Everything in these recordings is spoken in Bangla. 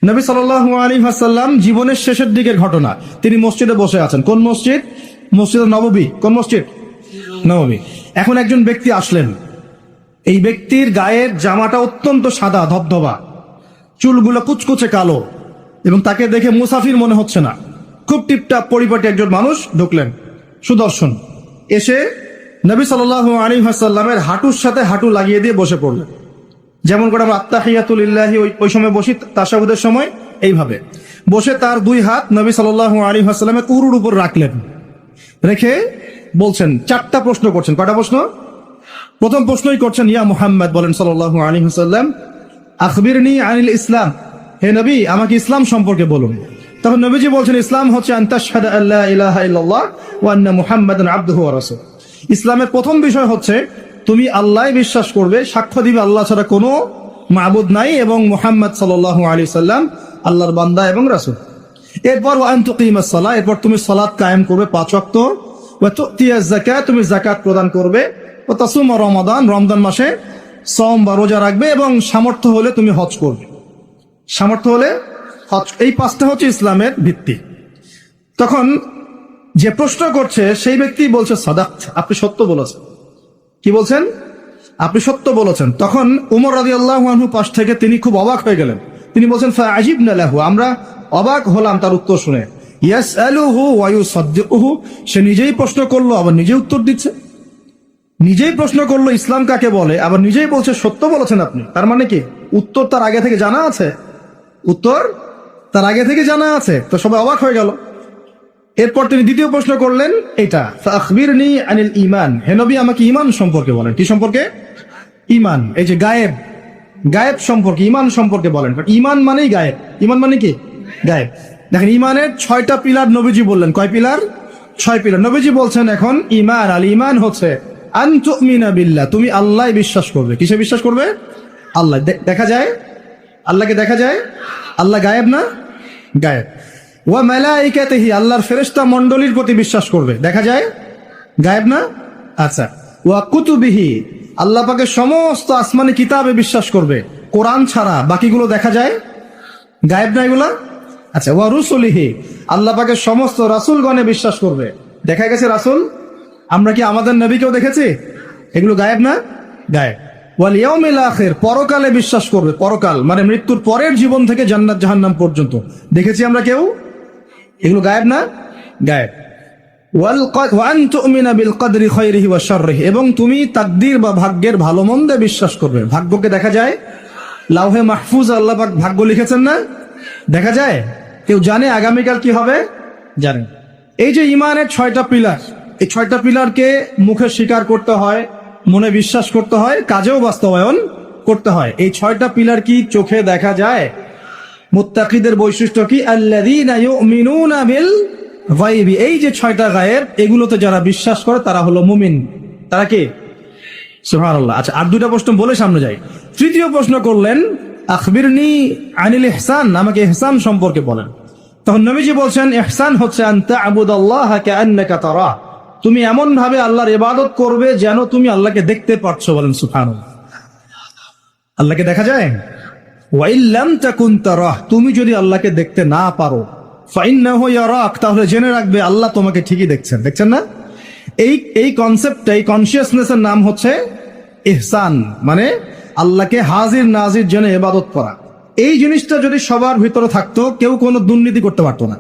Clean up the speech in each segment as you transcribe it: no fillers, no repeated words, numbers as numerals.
নবী সাল্লাল্লাহু আলাইহি ওয়াসাল্লাম জীবনের শেষের দিকের ঘটনা, তিনি মসজিদে বসে আছেন। কোন মসজিদ? মসজিদে নববী। কোন মসজিদ? নববী। এখন একজন ব্যক্তি আসলেন, এই ব্যক্তির গায়ের জামাটা অত্যন্ত সাদা ধবধবা, চুলগুলো কুচকুচে কালো, এবং তাকে দেখে মুসাফির মনে হচ্ছে না, খুব টিপটাপ পরিপাটি একজন মানুষ ঢুকলেন, সুদর্শন। এসে নবী সাল্লাল্লাহু আলাইহি ওয়াসাল্লামের হাঁটুর সাথে হাঁটু লাগিয়ে দিয়ে বসে পড়লেন, যেমন করে আমরা আত্তাহিয়াতু লিল্লাহি ওই সময় বসি তাশাহুদের সময়, এইভাবে বসে তার দুই হাত নবী সাল্লাল্লাহু আলাইহি ওয়াসাল্লামের উরুর উপর রাখলেন। রেখে বলছেন, চারটা প্রশ্ন করছেন। কয়টা প্রশ্ন? প্রথম প্রশ্নই করছেন, ইয়া মুহাম্মদ, বলেন সাল্লাল্লাহু আলাইহি ওয়াসাল্লাম, আখবিরনি আনিল ইসলাম, হে নবী আমাকে ইসলাম সম্পর্কে বলুন। তখন নবীজি বলছেন, ইসলাম হচ্ছে আন তাশহাদা আল্লা ইলাহা ইল্লাল্লাহ ওয়া আন্না মুহাম্মাদান আবদুহু ওয়া রাসূলুহু। ইসলামের প্রথম বিষয় হচ্ছে তুমি আল্লাহ বিশ্বাস করবে, সাক্ষ্য দিবে আল্লাহ ছাড়া কোনো মাবুদ নাই, এবং মুহাম্মদ সাল্লাল্লাহু আলাইহি সাল্লাম আল্লাহর বান্দা এবং রাসূল। এরপর ওয়া আন তুকিমাস সালাহ, এরপর তুমি সালাত কায়েম করবে 5 ওয়াক্ত, ওয়া তুতিয়াজ যাকাত, তুমি যাকাত প্রদান করবে, ওয়া তাসুমা রমাদান, রমজান মাসে সওম বা রোজা রাখবে, এবং সামর্থ্য হলে তুমি হজ করবে। সামর্থ্য হলে হজ। এই 5টা হচ্ছে ইসলামের ভিত্তি। তখন যে প্রশ্ন করছে সেই ব্যক্তি বলছে, সাদাকত, আপনি সত্য বলেছেন। কি বলছেন? আপনি সত্য বলেছেন। তখন উমর রাদিয়াল্লাহু আনহু পাশ থেকে তিনি খুব অবাক হয়ে গেলেন। তিনি বলছেন, ফাআজিবনা লাহু, আমরা অবাক হলাম তার উত্তর শুনে। ইয়াসআলুহু ওয়া ইউসাদ্দিকুহু, সে নিজেই প্রশ্ন করলো আবার নিজেই উত্তর দিচ্ছে। নিজেই প্রশ্ন করলো ইসলাম কাকে বলে, আবার নিজেই বলছে সত্য বলেছেন আপনি। তার মানে কি? উত্তর তার আগে থেকে জানা আছে। উত্তর তার আগে থেকে জানা আছে। তো সবাই অবাক হয়ে গেল। এরপর তিনি দ্বিতীয় প্রশ্ন করলেন, এটা আখবিরনি আনিল ঈমান, হে নবী আমাকে ঈমান সম্পর্কে বলেন। কি সম্পর্কে? ঈমান। এই যে গায়েব, গায়েব সম্পর্কে, ঈমান সম্পর্কে বলেন। ঈমান মানেই গায়েব। ঈমান মানে কি? গায়েব। দেখেন, ঈমানের 6টা পিলার নবীজি বললেন। কয় পিলার? 6 পিলার নবীজি বলছেন। এখন ঈমান, আল ঈমান হচ্ছে আন তুমিনা বিল্লাহ, তুমি আল্লাহ বিশ্বাস করবে। কিসে বিশ্বাস করবে? আল্লাহ। দেখা যায়? আল্লাহকে দেখা যায়? আল্লাহ গায়েব না? গায়েব। ওয়া মালাইকাতিহি, আল্লাহর ফেরেশতা মণ্ডলীর প্রতি বিশ্বাস করবে। দেখা যায়? গায়েব না? আচ্ছা। ওয়া কুতুবিহি, আল্লাহ পাকের সমস্ত আসমানি কিতাবে বিশ্বাস করবে, কোরআন ছাড়া বাকিগুলো দেখা যায়? গায়েব না এগুলা? আচ্ছা। ওয়া রুসুলিহি, আল্লাহ পাকের সমস্ত রাসূলগণে বিশ্বাস করবে। দেখা গেছে রাসূল? আমরা কি আমাদের নবীকেও দেখেছি? এগুলো গায়েব না? গায়েব। ওয়াল ইয়াউমিল আখির, পরকালে বিশ্বাস করবে। পরকাল মানে মৃত্যুর পরের জীবন থেকে জান্নাত জাহান্নাম পর্যন্ত দেখেছি আমরা কেউ? এগুলো গায়েব না? গায়েব। ওয়া আন তুমিনা বিল কদরি খায়রিহি ওয়া শাররিহি, এবং তুমি তাকদীর বা ভাগ্যের ভালো মন্দে বিশ্বাস করবে। ভাগ্যকে দেখা যায়? লাউহে মাহফুজ আল্লাহ পাক ভাগ্য লিখেছেন না? দেখা যায়? কেউ জানে আগামীকাল কি হবে? জানেন। এই যে ঈমানের 6টা পিলার, এই 6টা পিলারকে মুখে স্বীকার করতে হয়, মনে বিশ্বাস করতে হয়, কাজেও বাস্তবায়ন করতে হয়। এই 6টা পিলার কি চোখে দেখা যায়? মুত্তাকিদের বৈশিষ্ট্য কি? আল্লাযীনা ইউমিনুনা বিল গায়বি, এই যে 6টা গায়েব, এগুলোতে যারা বিশ্বাস করে তারা হলো মুমিন। তারা কি? সুবহানাল্লাহ। আচ্ছা, আর 2টা প্রশ্ন বলে সামনে যাই। তৃতীয় প্রশ্ন করলেন, আখবিরনি আনিল ইহসান, আমাকে ইহসান সম্পর্কে বলেন। তখন নবীজি বলছেন, ইহসান হচ্ছে আন তা'বুদাল্লাহা কাআন্নাকা তারা, তুমি এমন ভাবে আল্লাহর ইবাদত করবে যেন তুমি আল্লাহকে দেখতে পাচ্ছ। বলেন সুবহানাল্লাহ। আল্লাহকে দেখা যায়? ওয়া ইল্লাম তাকুন তারাহ, তুমি যদি আল্লাহকে দেখতে না পারো, ফাইন্নাহু ইয়ারাক, তাহলে জেনে রাখবে আল্লাহ তোমাকে ঠিকই দেখছেন। দেখছেন না? এই কনসেপ্টটা, এই কনসিয়াসনেসের নাম হচ্ছে ইহসান, মানে আল্লাহকে হাজির নাজির জেনে ইবাদত করা। এই জিনিসটা যদি সবার ভিতরে থাকতো, কেউ কোনো দুর্নীতি করতে পারতো না,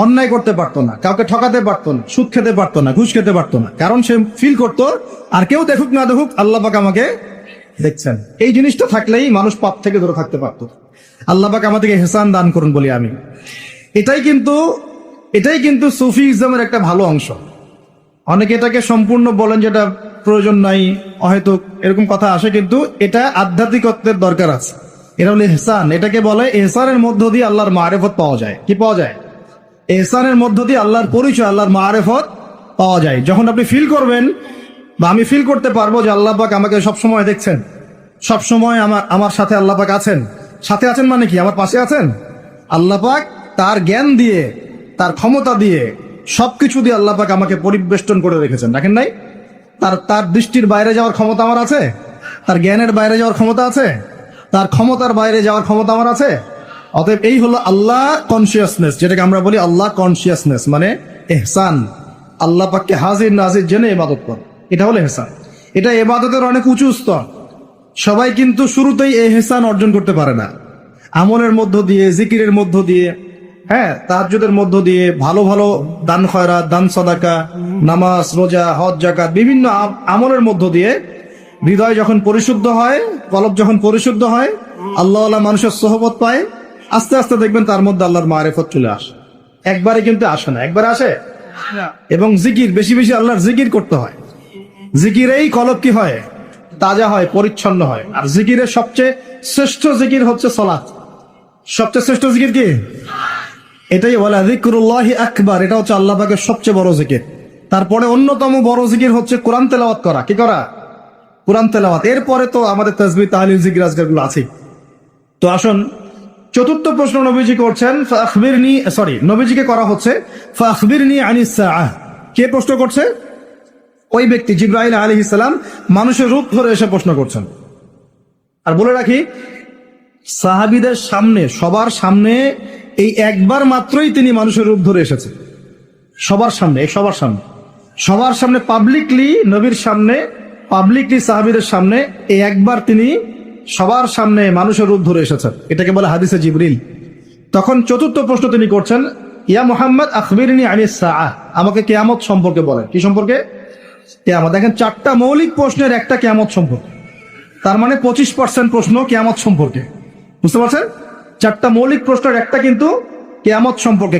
অন্যায় করতে পারতো না, কাউকে ঠকাতে পারতো না, সুদ খেতে পারতো না, ঘুষ খেতে পারতো না। কারণ সে ফিল করতো আর কেউ দেখুক না দেখুক আল্লাহ পাক আমাকে দেখছেন। এই জিনিসটা থাকলেই মানুষ পাপ থেকে দূরে থাকতে পারতো। আল্লাহ পাক আমাদেরকে ইহসান দান করুন বলি আমি। এটাই কিন্তু সুফিজমের একটা ভালো অংশ। অনেকে এটাকে সম্পূর্ণ বলেন যেটা প্রয়োজন নাই, হয়তো এরকম কথা আসে, কিন্তু এটা আধ্যাত্মিকত্বের দরকার আছে। এটা হলো ইহসান। এটাকে বলে ইহসানের মধ্য দিয়ে আল্লাহর মারিফত পাওয়া যায়। কি পাওয়া যায়? ইহসানের মধ্য দিয়ে আল্লাহর পরিচয়, আল্লাহর মারিফত পাওয়া যায়। যখন আপনি ফিল করবেন, বা আমি ফিল করতে পারবো যে আল্লাহ পাক আমাকে সবসময় দেখছেন, সবসময় আমার সাথে আল্লাহ পাক আছেন। সাথে আছেন মানে কি? আমার পাশে আছেন। আল্লাহ পাক তার জ্ঞান দিয়ে, তার ক্ষমতা দিয়ে, সবকিছু দিয়ে আল্লাহ পাক আমাকে পরিবেষ্টন করে রেখেছেন। রাখেন নাই? তার দৃষ্টির বাইরে যাওয়ার ক্ষমতা আমার আছে? তার জ্ঞানের বাইরে যাওয়ার ক্ষমতা আছে? তার ক্ষমতার বাইরে যাওয়ার ক্ষমতা আমার আছে? অতএব এই হলো আল্লাহ কনসিয়াসনেস, যেটাকে আমরা বলি আল্লাহ কনসিয়াসনেস, মানে এহসান। আল্লাহ পাককে হাজির নাজির জেনে ইবাদত কর, এটা হলো এহসান। এটা ইবাদতের অনেক উঁচু স্তর। সবাই কিন্তু শুরুতেই এহসান অর্জন করতে পারে না। আমলের মধ্য দিয়ে, জিকিরের মধ্য দিয়ে, হ্যাঁ, তাহাজ্জুদের মধ্য দিয়ে, ভালো ভালো দান খয়রাত, দান সাদাকা, নামাজ, রোজা, হজ, যাকাত, বিভিন্ন আমলের মধ্য দিয়ে হৃদয় যখন পরিশুদ্ধ হয়, কলব যখন পরিশুদ্ধ হয়, আল্লাহওয়ালা মানুষের সোহবত পায়, আস্তে আস্তে দেখবেন তার মধ্যে আল্লাহর মারিফত চলে আসে। একবারে কিন্তু আসে না, একবারে আসে। এবং জিকির, বেশি বেশি আল্লাহর জিকির করতে হয়। জিকিরেই কলব কি হয়? তাজা হয়, পরিচ্ছন্ন হয়। আর জিকিরের সবচেয়ে শ্রেষ্ঠ জিকির হচ্ছে সালাত। সবচেয়ে শ্রেষ্ঠ জিকির কি? এটাই বলে যিকরুল্লাহি আকবার, এটা হচ্ছে আল্লাহ পাকের সবচেয়ে বড় জিকির। তারপরে অন্যতম বড় জিকির হচ্ছে কোরআন তেলাওয়াত করা। কি করা? কোরআন তেলাওয়াত। এরপরে তো আমাদের তাসবিহ, তাহলিল, জিকির, আজকার গুলো আছে। তো আসুন, চতুর্থ প্রশ্ন নবীজি করছেন, নবীজিকে করা হচ্ছে ফাখবিরনি আনিস সাআহ। কে প্রশ্ন করছে? ওই ব্যক্তি জিবরাইল আলাইহিস সালাম মানুষের রূপ ধরে এসে প্রশ্ন করছেন। আর বলে রাখি, সাহাবীদের সামনে, সবার সামনে এই একবার মাত্রই তিনি মানুষের রূপ ধরে এসেছে। সবার সামনে, সবার সামনে পাবলিকলি, নবীর সামনে পাবলিকলি, সাহাবীদের সামনে এই একবার তিনি সবার সামনে মানুষের রূপ ধরে এসেছেন। এটাকে বলে হাদিসে জিবরিল। তখন চতুর্থ প্রশ্ন তিনি করছেন, ইয়া মুহাম্মদ আখবিরনি আনিস সাআহ, আমাকে কিয়ামত সম্পর্কে বলেন। কি সম্পর্কে? কিয়ামত। দেখেন, 4টা মৌলিক প্রশ্নের একটা কিয়ামত সম্পর্কে, তার মানে 25% প্রশ্ন কিয়ামত সম্পর্কে। বুঝতে পারছেন? 4টা মৌলিক প্রশ্নের একটা কিন্তু কিয়ামত সম্পর্কে।